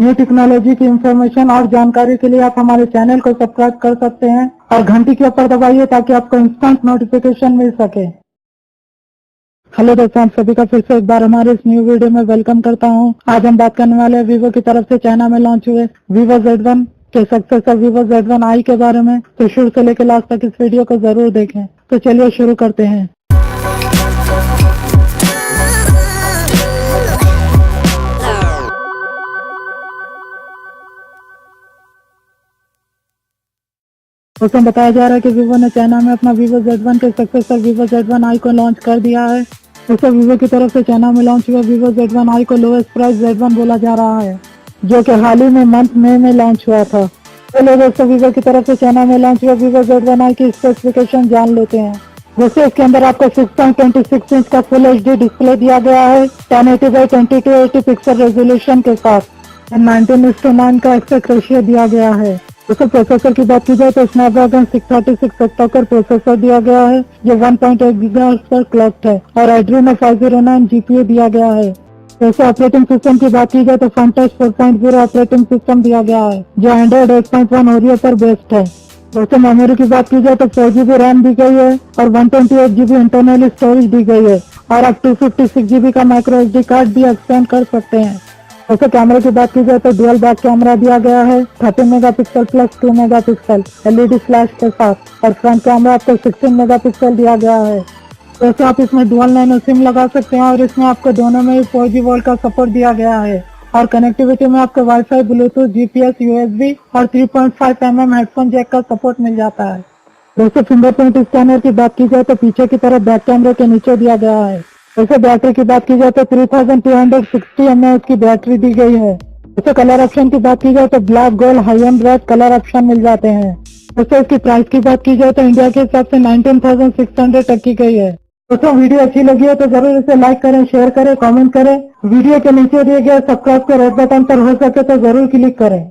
New technology की information और जानकारी के लिए आप हमारे चैनल को सब्सक्राइब कर सकते हैं और घंटी के ऊपर दबाइए ताकि आपको इंस्टेंट नोटिफिकेशन मिल सके। हेलो दोस्तों, आप सभी का फिर से एक बार हमारे इस न्यू वीडियो में वेलकम करता हूं। आज हम बात करने वाले हैं वीवो की तरफ से चाइना में लॉन्च हुए vivo Z1 के सक्सेसर vivo Z1i के बारे में। तो शुरू से लेकर लास्ट तक इस वीडियो को जरूर देखें। तो चलिए शुरू करते हैं। दोस्तों, बताया जा रहा है कि वीवो ने चाइना में अपना vivo Z1 के सक्सेसर vivo Z1i को लॉन्च कर दिया है। दोस्तों, वीवो की तरफ से चाइना में लॉन्च हुआ vivo Z1i को लोएस्ट प्राइस Z1 बोला जा रहा है, जो कि हाल ही में मंथ मई में लॉन्च हुआ था। चलिए दोस्तों, वीवो की तरफ से चाइना में लॉन्च हुआ vivo Z1i की स्पेसिफिकेशन जान लेते हैं। दोस्तों, इसके अंदर आपको 6.26 इंच का फुल HD डिस्प्ले दिया गया है 1080x2280 पिक्सल रेजोल्यूशन के साथ। 19:9 का एस्पेक्ट रेशियो दिया गया है। दोस्तों, प्रोसेसर की बात की जाए तो स्नैपड्रैगन 636 ऑक्टा-कोर प्रोसेसर दिया गया है, जो 1.8 गीगाहर्ट्ज पर क्लॉक्ड है और एड्रीनो 509 GPU दिया गया है। दोस्तों, ऑपरेटिंग सिस्टम की बात की जाए तो फंटच 4.0 ऑपरेटिंग सिस्टम दिया गया है, जो एंड्रॉइड 8.1 ओरियो पर बेस्ड है। दोस्तों, मेमोरी की बात की जाए तो 4GB रैम दी गई है और 128GB इंटरनल स्टोरेज दी गई है और आप 256GB का माइक्रो SD कार्ड भी एक्सटेंड कर सकते हैं। दोस्तों, कैमरे की बात की जाए तो डुअल बैक कैमरा दिया गया है 13 megapixel plus 2 megapixel LED flash के साथ और फ्रंट कैमरा आपको 16 मेगापिक्सल दिया गया है। दोस्तों, आप इसमें डुअल नैनो सिम लगा सकते हैं और इसमें आपको दोनों में 4G वोल्ट का सपोर्ट दिया गया है और कनेक्टिविटी में आपको वाईफाई, ब्लूटूथ, GPS, USB और 3.5mm हेडफोन जैक का सपोर्ट मिल जाता है। दोस्तों, फिंगरप्रिंट स्कैनर की बात की जाए तो पीछे की तरफ बैक कैमरे के नीचे दिया गया है। वैसे बैटरी की बात की जाए तो 3260 mAh की बैटरी दी गई है। वैसे कलर ऑप्शन की बात की जाए तो black, gold, high and red colour option मिल जाते हैं। वैसे इसकी प्राइस की बात की जाए तो इंडिया के हिसाब से 19,600 तक की गई है। दोस्तों, वीडियो अच्छी लगी है तो जरूर इसे लाइक करें, शेयर करें, कमेंट करें। वीडियो के नीचे दिए गए सब्सक्राइब के रेड बटन पर हो सके तो जरूर क्लिक करें।